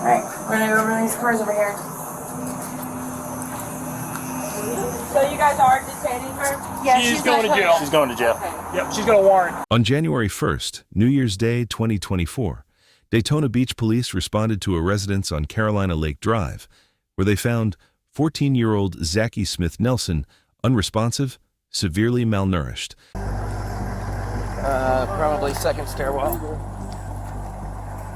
Alright, we're gonna go run these cars over here. So you guys are detaining her? Yeah, she's going to jail. She's going to jail. Okay. Yep, she's got a warrant. On January 1st, New Year's Day 2024, Daytona Beach police responded to a residence on Carolina Lake Drive, where they found 14-year-old Zachy Smith Nelson unresponsive, severely malnourished. Probably second stairwell.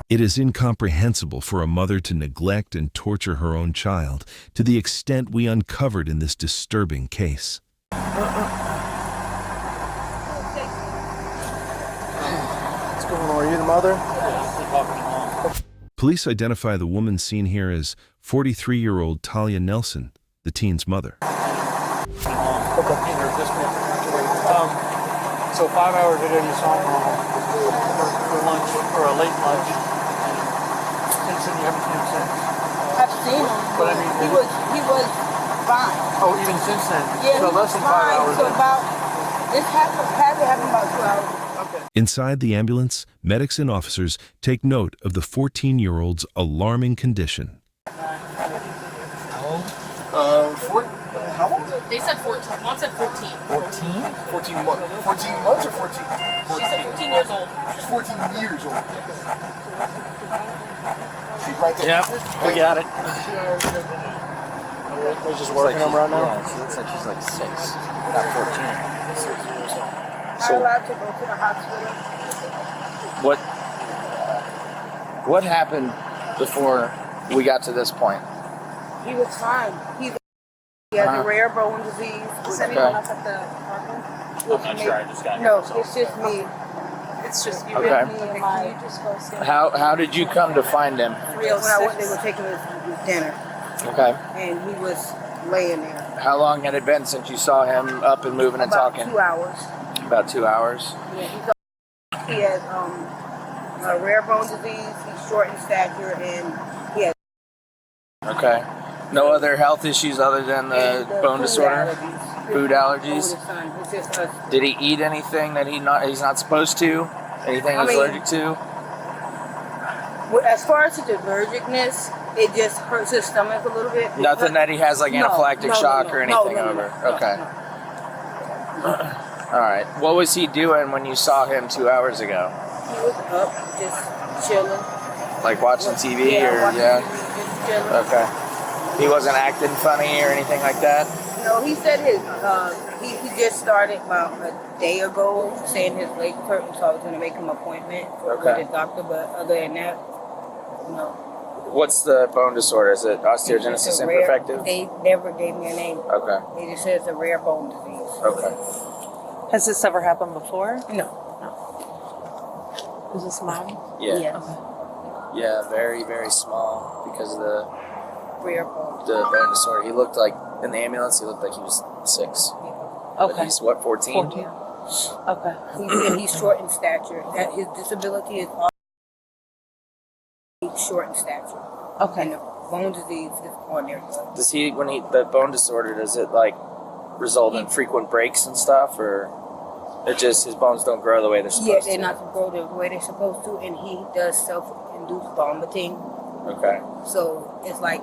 It is incomprehensible for a mother to neglect and torture her own child to the extent we uncovered in this disturbing case. What's going on? Are you the mother? Police identify the woman seen here as 43-year-old Talia Nelson, the teen's mother. So 5 hours ago you saw him for lunch, or a late lunch. And since you haven't seen him since. I've seen him. But I mean, He was fine. oh, even since then? Yeah, so he less was than 5 fine. hours. So then. this had to happen about 2 hours. Okay. Inside the ambulance, medics and officers take note of the 14-year-old's alarming condition. How old? They said 14. Mom said 14. 14? 14 months? 14 months or 14? She said 14 years old. She's 14 years old. She's right there. Yep, we got it. We're just working them right now. Yeah, she looks like she's like 6, not 14. I'm allowed to go to the hospital. What happened before we got to this point? He was fine. He has a rare bone disease. Is anyone else at the apartment? I'm not sure. I just got No, it's just me. It's just you Okay. and me and my. Just go sit. How did you come to find him? When I went, they were taking his dinner, Okay. and he was laying there. How long had it been since you saw him up and moving and About talking? 2 hours. About 2 hours. Yeah, he has a rare bone disease. He's short in stature, and he has Okay. No other health issues other than the bone disorder? Food allergies? It's just us. Did he eat anything that he's not supposed to? Anything he's allergic to? As far as his allergicness, it just hurts his stomach a little bit. Nothing that he has like anaphylactic shock or anything no, over? no, Okay. no. All right. What was he doing when you saw him 2 hours ago? He was up, just chilling. Like watching TV watching yeah? TV, just chilling. Okay. He wasn't acting funny or anything like that? No, he said he just started about a day ago saying his leg hurt, so I was going to make him an appointment with his doctor, but other than that, no. What's the bone disorder? Is it osteogenesis imperfecta? They never gave me a name. Okay. They just said it's a rare bone disease. Okay. Has this ever happened before? No. Is this mom? Yeah. Yes. Yeah, very, very small because of the Rare bone. bone disorder. He looked like, in the ambulance, he looked like he was 6. But Okay. he's, what, 14? 14. Okay. He's short in stature. That his disability is he's short in stature. Okay. And the bone disease is on there. Does he, the bone disorder, does it like result in frequent breaks and stuff, or it just, his bones don't grow the way they're supposed Yeah, to? they're not grow the way they're supposed to, and he does self-induced vomiting. Okay. So it's like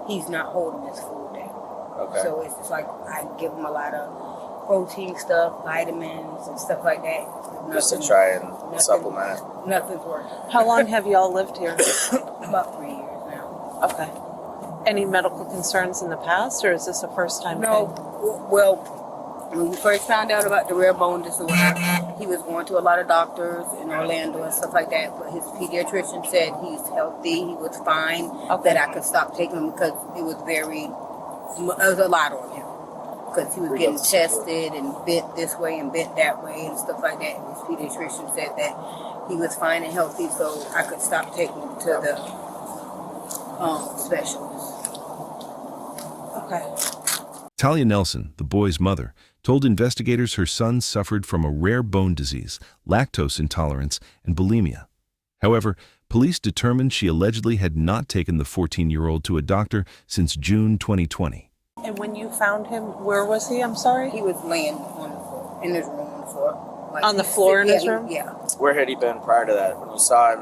he's not holding his food down. Okay. So it's just like I give him a lot of protein stuff, vitamins and stuff like that. Just to try and supplement it. Nothing's working. How long have y'all lived here? About 3 years now. Okay. Any medical concerns in the past, or is this a first time No, thing? well, when we first found out about the rare bone disorder, he was going to a lot of doctors in Orlando and stuff like that, but his pediatrician said he's healthy, he was fine, that I could stop taking him because it was a lot on him. Because he was getting tested and bent this way and bent that way and stuff like that. And his pediatrician said that he was fine and healthy, so I could stop taking him to the specialist. Okay. Talia Nelson, the boy's mother, told investigators her son suffered from a rare bone disease, lactose intolerance, and bulimia. However, police determined she allegedly had not taken the 14-year-old to a doctor since June 2020. And when you found him, where was he? I'm sorry? He was laying on the floor, in his room on the floor. Like On the floor in his yeah, room? Yeah. Where had he been prior to that? When you saw him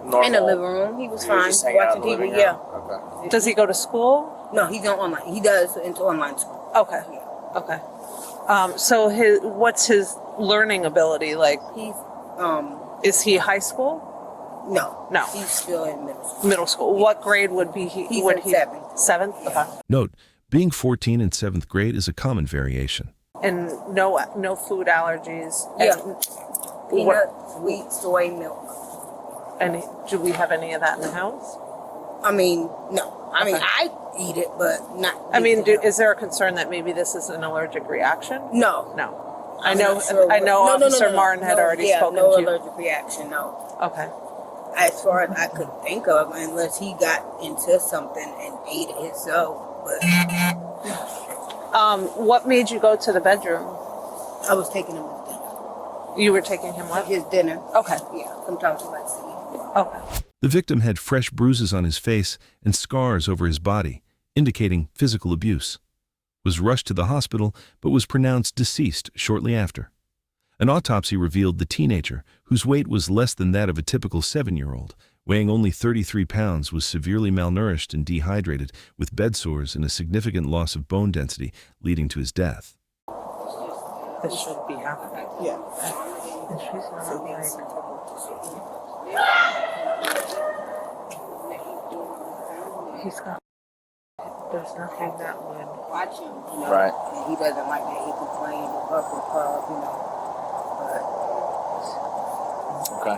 normal? In the living room, he was He was fine. just hanging out in Watching the living TV, room? yeah. Okay. Does he go to school? No, he's on online. He does into online school. Okay. Okay. So what's his learning ability like? He's Is he high school? no, he's still in middle school. Middle school. What grade would be he? He's would in he? seventh. Seventh. Okay. Note, being 14 in 7th grade is a common variation. And no food allergies. Yeah. And, Peanuts, wheat, soy, milk. and do we have any of that in the house? I mean, no. I mean, Okay. I eat it, but not. I mean, eat it. is there a concern that maybe this is an allergic reaction? No. No. I'm not sure I know what- Officer Martin had already spoken no to you. allergic reaction, no. Okay. As far as I could think of, unless he got into something and ate it himself. But What made you go to the bedroom? I was taking him his dinner. You were taking him what? His dinner. Okay. Yeah, sometimes he likes to eat. Okay. The victim had fresh bruises on his face and scars over his body, indicating physical abuse. Was rushed to the hospital, but was pronounced deceased shortly after. An autopsy revealed the teenager, whose weight was less than that of a typical 7-year-old, weighing only 33 pounds, was severely malnourished and dehydrated, with bed sores and a significant loss of bone density, leading to his death. This should be happening. Yeah. And she's not like... He's got... There's nothing that would... Watch him. You know? Right. And he doesn't like that. He complains and puff and puff, you know. Okay.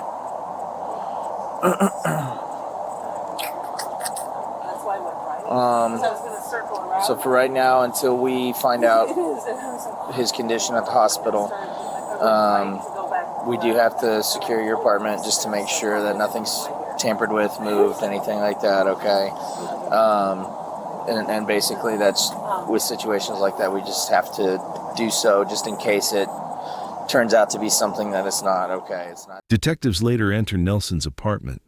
That's why I went right. I was going to circle around. So for right now, until we find out his condition at the hospital, we do have to secure your apartment just to make sure that nothing's tampered with, moved, anything like that, okay? And basically that's, with situations like that, we just have to do so just in case it turns out to be something that it's not, okay? It's not. Detectives later enter Nelson's apartment.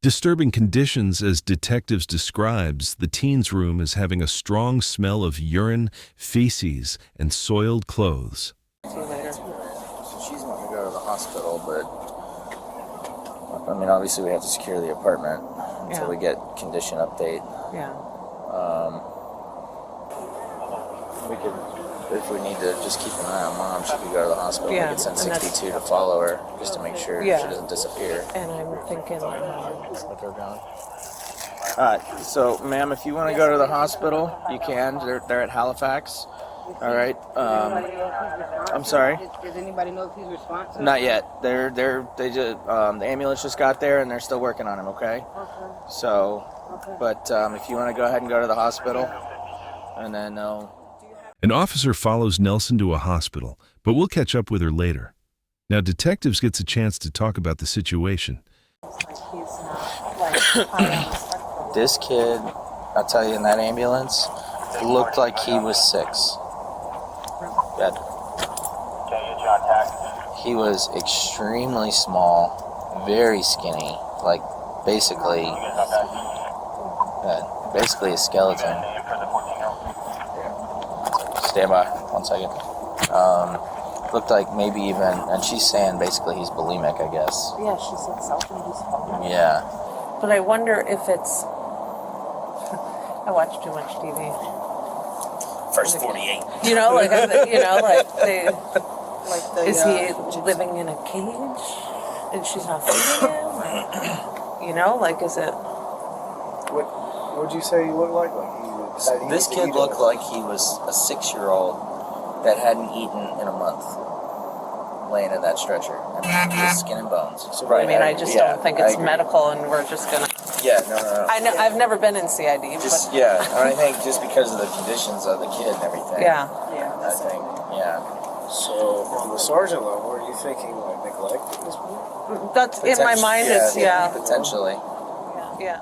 Disturbing conditions, as detectives describes the teen's room as having a strong smell of urine, feces, and soiled clothes. So she's wanting to go to the hospital, but I mean, obviously we have to secure the apartment until we get condition update. Yeah. We could, if we need to just keep an eye on mom, she could go to the hospital. Yeah, We could send and that's- 62 to follow her just to make sure Yeah. she doesn't disappear. And I'm thinking... Let her go. So, ma'am, if you want to go to the hospital, you can. They're at Halifax. All right. I'm sorry. Does anybody know if he's responsive? Not yet. They just the ambulance just got there and they're still working on him. Okay. So, but if you want to go ahead and go to the hospital, and then An officer follows Nelson to a hospital, but we'll catch up with her later. Now, detectives gets a chance to talk about the situation. this kid, I'll tell you, in that ambulance, looked like he was 6. Good. He was extremely small, very skinny, like basically a skeleton. Stand by, 1 second. Looked like maybe even, and she's saying basically he's bulimic, I guess. Yeah, she said self-induced hunger. Yeah. But I wonder if it's... I watch too much TV. First 48. You know, like they... Like the, Is he living in a cage and she's not feeding him? You know, like is it... What would you say he looked like? This kid looked like he was a 6-year-old that hadn't eaten in a month, laying in that stretcher. I mean, just skin and bones. So I mean, I just don't think it's medical, and we're just gonna... Yeah, no. I know, I've never been in CID, Just, but... yeah, I think just because of the conditions of the kid and everything. Yeah. I think, yeah. So on the sergeant level, are you thinking like neglect at this point? That's, in my mind, it's, Potentially. yeah.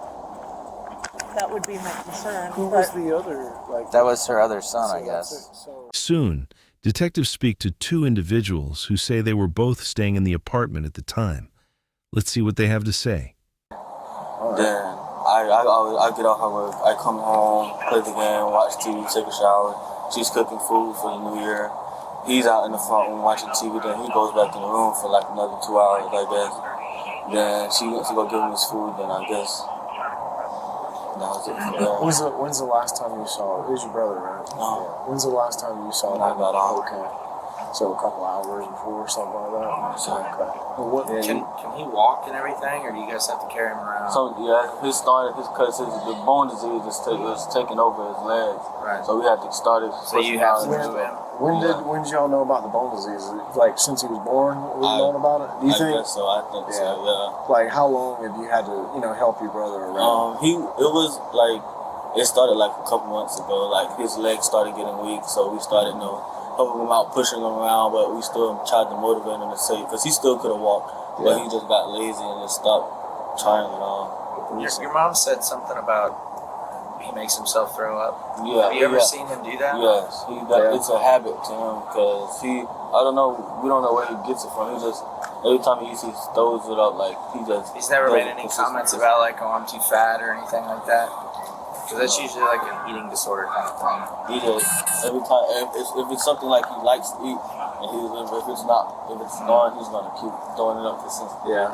That would be my concern. Who was the other? Like That was her other son, I guess. Soon, detectives speak to 2 individuals who say they were both staying in the apartment at the time. Let's see what they have to say. Then I get off of work, I come home, play the game, watch TV, take a shower, She's cooking food for the new year. He's out in the front room watching TV. Then he goes back in the room for like another 2 hours, I guess. Then she went to go give him his food. Then I guess that was it from there. When's the last time you saw? It was your brother, right? No. Yeah. When's the last time you saw Not him? at all. Okay. So a couple hours before, something like that. So, Okay. Well, what? Can he walk and everything, or do you guys have to carry him around? So yeah, the bone disease was taking over his legs. Right. So we had to start it. So you have to move him. When did y'all know about the bone disease? Like since he was born, we known about it. Do you think? Guess so. I think so. Yeah. Like how long have you had to, help your brother around? It was like it started like a couple months ago. Like his legs started getting weak, so we started helping him out, pushing him around, but we still tried to motivate him to say, because he still could have walked, but he just got lazy and just stopped trying it all. Your mom said something about he makes himself throw up. Yeah. Have you ever seen him do that? Yes. It's a habit to him, because we don't know where he gets it from. He just, every time he eats, he throws it up, like He's never made any comments about like, oh, I'm too fat or anything like that? Because that's usually like an eating disorder kind of thing. He just, every time, if it's something like he likes to eat, and if it's gone, he's gonna keep throwing it up.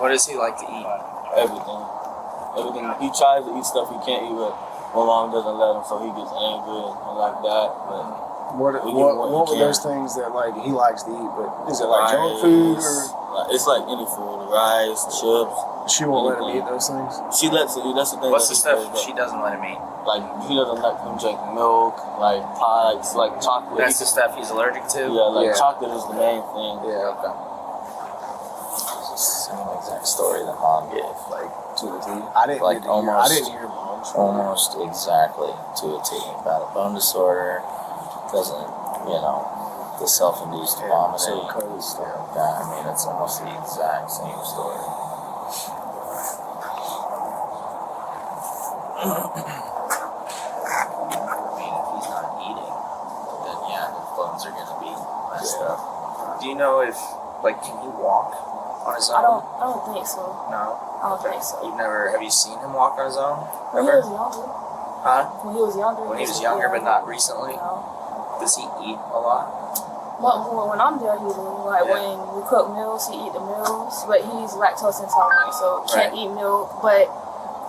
What does he like to eat? Everything. He tries to eat stuff he can't eat, but my mom doesn't let him, so he gets angry and like that. But what were those things that like he likes to eat? But is it like junk food or? It's like any food, rice, chips. She won't let him eat those things. She lets him eat. That's the thing. What's the stuff she doesn't let him eat? Like he doesn't let him drink milk, like pies, like chocolate. That's the stuff he's allergic to? Yeah, chocolate is the main thing. Yeah, okay. It's the same exact story that mom gave, like To the T. I didn't hear mom's. almost exactly to a T. About a bone disorder, doesn't, the self-induced vomiting. So code stuff. Yeah, I mean, it's almost the exact same story. I mean, if he's not eating, then yeah, his bones are gonna be messed up. Do you know if, can he walk on his own? I don't think so. No? I don't think so. Have you seen him walk on his own? When he was younger. Huh? When he was younger. When he was younger, but not recently? No. Does he eat a lot? When I'm there, he will. Like when we cook meals, he eat the meals, but he's lactose intolerant, so can't eat milk. But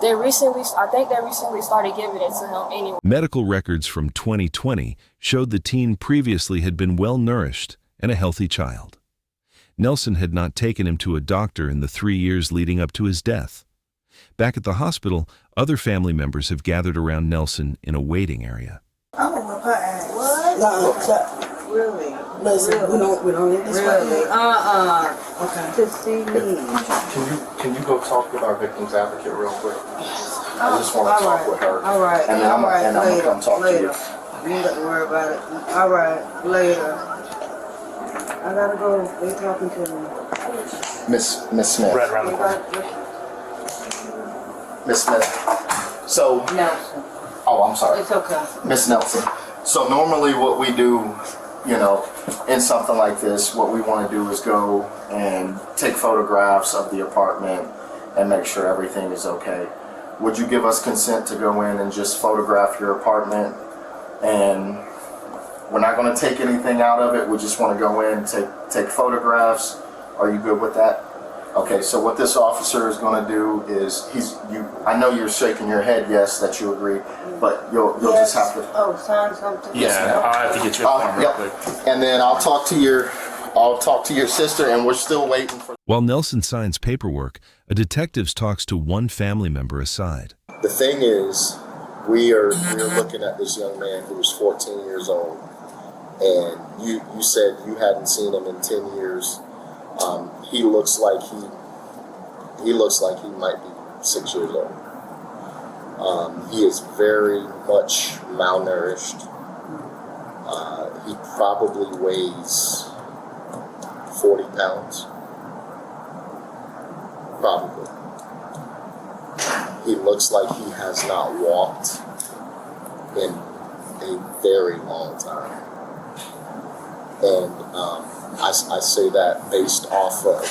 I think they recently started giving it to him anyway. Medical records from 2020 showed the teen previously had been well nourished and a healthy child. Nelson had not taken him to a doctor in the 3 years leading up to his death. Back at the hospital, other family members have gathered around Nelson in a waiting area. Really? Listen, we don't need this really? Okay. To see me. Can you go talk with our victim's advocate real quick? I just want to talk with her. All right. And then I'm gonna come talk to you. You ain't got to worry about it. All right. Later. I gotta go. They talking to me. Miss Smith. Right around the corner. Miss Smith. So. Nelson. Oh, I'm sorry. It's okay. Miss Nelson. So normally what we do, in something like this, what we want to do is go and take photographs of the apartment and make sure everything is okay. Would you give us consent to go in and just photograph your apartment? And we're not going to take anything out of it. We just want to go in and take photographs. Are you good with that? Okay, so what this officer is going to do is I know you're shaking your head yes that you agree, but you'll just have to sign something. Yeah, I'll have to get you a form real quick. And then I'll talk to your sister, and we're still waiting for. While Nelson signs paperwork, a detective talks to one family member aside. The thing is, we're looking at this young man who was 14 years old, and you said you hadn't seen him in 10 years. He looks like he might be 6 years old. He is very much malnourished. He probably weighs 40 pounds. Probably. He looks like he has not walked in a very long time. And I say that based off of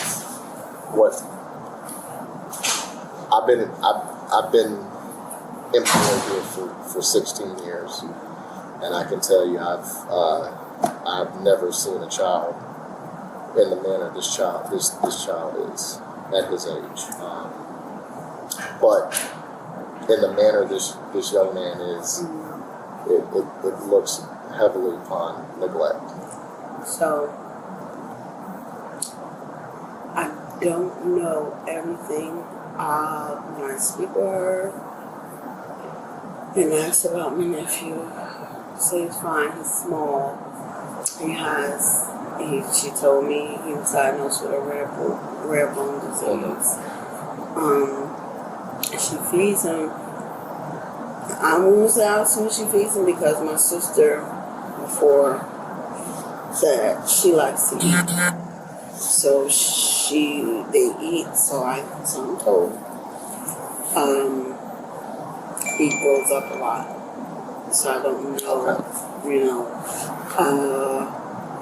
what I've been employed here for 16 years, And I can tell you, I've never seen a child in the manner this child is at his age. But in the manner this young man is, it looks heavily upon neglect. So I don't know everything. When I speak with her and ask about my nephew, say he's fine, he's small. She told me he was diagnosed with a rare bone disease. She feeds him. I'm going to say I assume she feeds him because my sister before said she likes to eat. So they eat, so I'm told. He grows up a lot. So I don't know,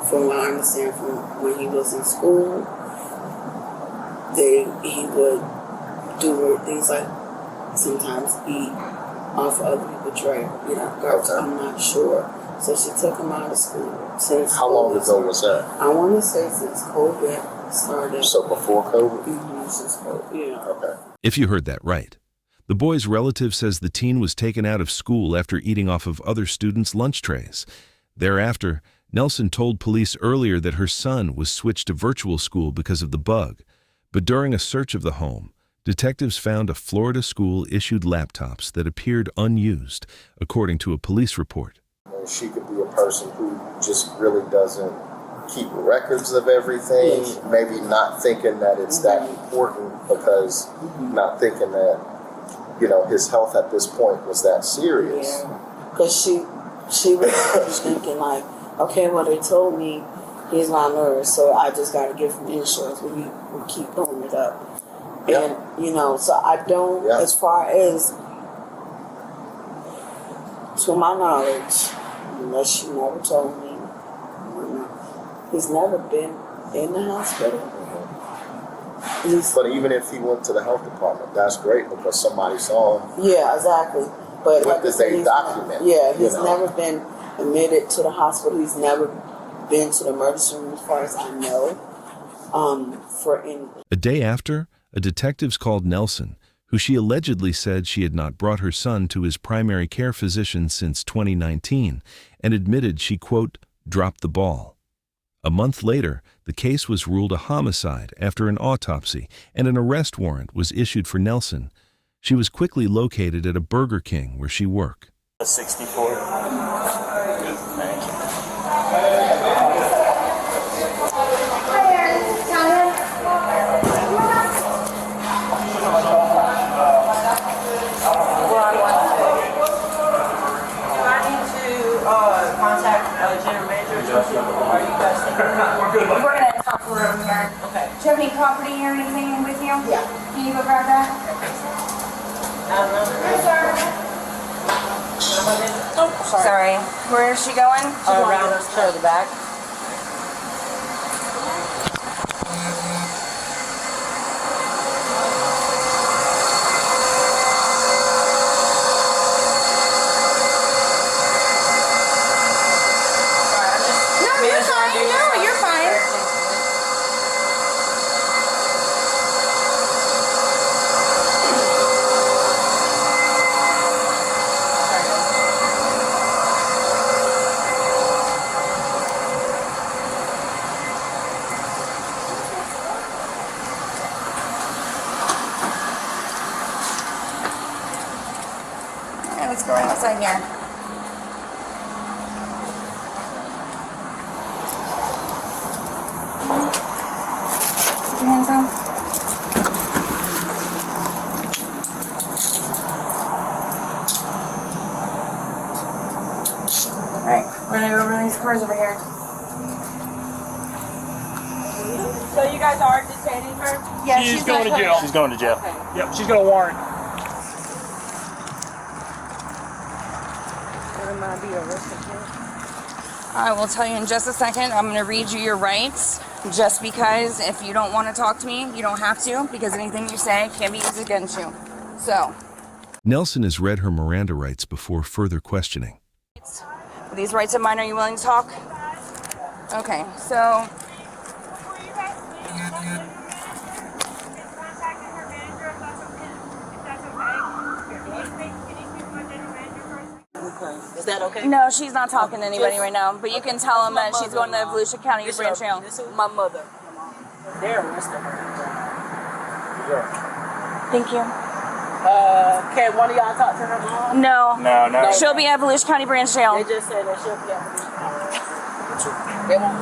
from what I understand from when he was in school, he would do weird things like sometimes eat off other people's tray. I'm not sure. So she took him out of school. How long ago was that? I want to say since COVID started. So before COVID? Since COVID, yeah. Okay. If you heard that right. The boy's relative says the teen was taken out of school after eating off of other students' lunch trays. Thereafter, Nelson told police earlier that her son was switched to virtual school because of the bug. But during a search of the home, detectives found a Florida school issued laptops that appeared unused, according to a police report. She could be a person who just really doesn't keep records of everything, maybe not thinking that it's that important because not thinking that, his health at this point was that serious. Because she was thinking like, okay, well they told me he's not nervous, so I just got to give him insurance. We keep doing it up. And, so I don't, as far as, to my knowledge, unless she never told me, he's never been in the hospital. But even if he went to the health department, that's great because somebody saw him. Yeah, exactly. But what did they document? He's never been admitted to the hospital. He's never been to the emergency room, as far as I know. A day after, a detectives called Nelson, who she allegedly said she had not brought her son to his primary care physician since 2019, and admitted she, quote, dropped the ball. A month later, the case was ruled a homicide after an autopsy, and an arrest warrant was issued for Nelson. She was quickly located at a Burger King where she worked. 64. Thank you. We're gonna talk to her over here. Okay. Do you have any property or anything with you? Yeah. Can you go grab that? Yes, sir. Oh, sorry. Where is she going? Around to the back. What's going on outside here? Put your hands on. Alright, we're gonna go over these cars over here. So you guys are detaining her? Yeah, she's going to jail. She's going to jail. Okay. Yep, she's got a warrant. I will tell you in just a second. I'm going to read you your rights, just because if you don't want to talk to me, you don't have to, because anything you say can be used against you. So, Nelson has read her Miranda rights before further questioning. these rights of mine, are you willing to talk? Okay, so Is that okay? no, she's not talking to anybody right now, but you can tell them that she's going to Volusia County Branch Jail. This is my mother. They're arresting her. Thank you. Can one of y'all talk to her mom? No. She'll be at Volusia County Branch Jail. They just said that she'll be at Volusia. They won't.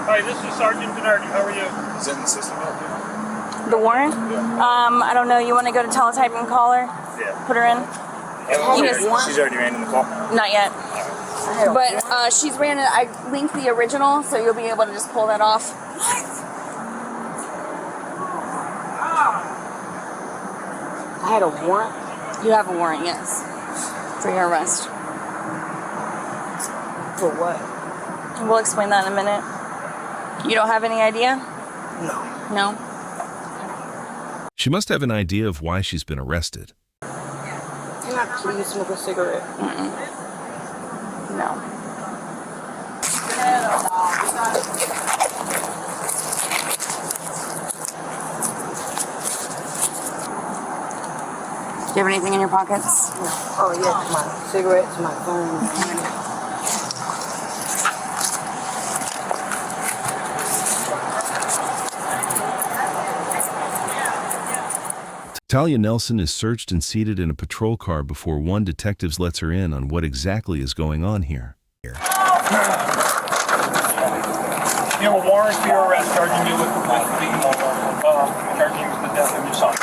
Hi, this is Sergeant Bernardi. How are you? Is it in the system out there? The warrant? I don't know. You want to go to teletype and call her? Yeah. Put her in? She's already ran in the call. Not yet. But she's ran it. I linked the original, so you'll be able to just pull that off. I had a warrant. You have a warrant, yes, for your arrest. For what? We'll explain that in a minute. You don't have any idea? No. No? She must have an idea of why she's been arrested. Can I please smoke a cigarette? No. Do you have anything in your pockets? No. Oh, yeah, my cigarettes, my phone, my money. Talia Nelson is searched and seated in a patrol car before one detective lets her in on what exactly is going on here. You have a warrant for your arrest, charging you with charging you with the death of your son.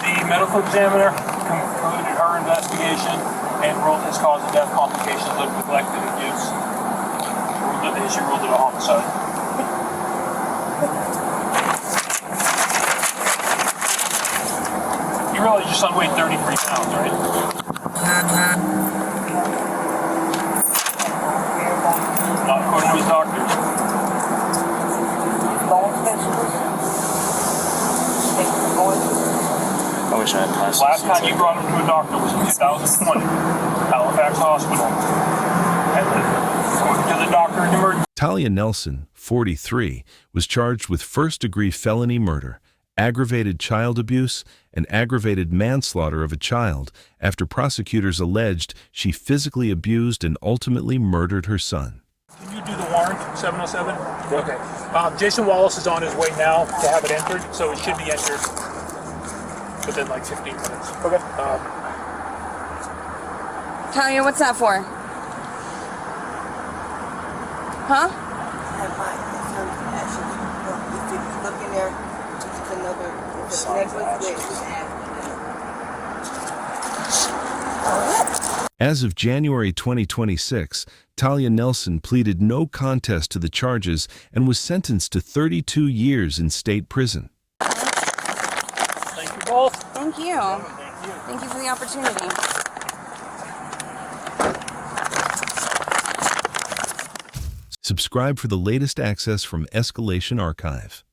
The medical examiner concluded her investigation and ruled his cause of death complications of neglected abuse. She ruled it a homicide. You realize your son weighed 33 pounds, right? Not according to his doctors. Bone specialist. I wish I had plastic. Last time you brought him to a doctor was in 2020, Halifax Hospital. And according to the doctor in emergency. Talia Nelson, 43, was charged with first-degree felony murder, aggravated child abuse, and aggravated manslaughter of a child after prosecutors alleged she physically abused and ultimately murdered her son. Can you do the warrant, 707? Okay. Jason Wallace is on his way now to have it entered, so it should be entered within like 15 minutes. Okay. Talia, what's that for? Huh? I have my actions. If you look in there, it's another necklace. As of January 2026, Talia Nelson pleaded no contest to the charges and was sentenced to 32 years in state prison. Thank you both. Thank you. Thank you for the opportunity. Subscribe for the latest access from Escalation Archive.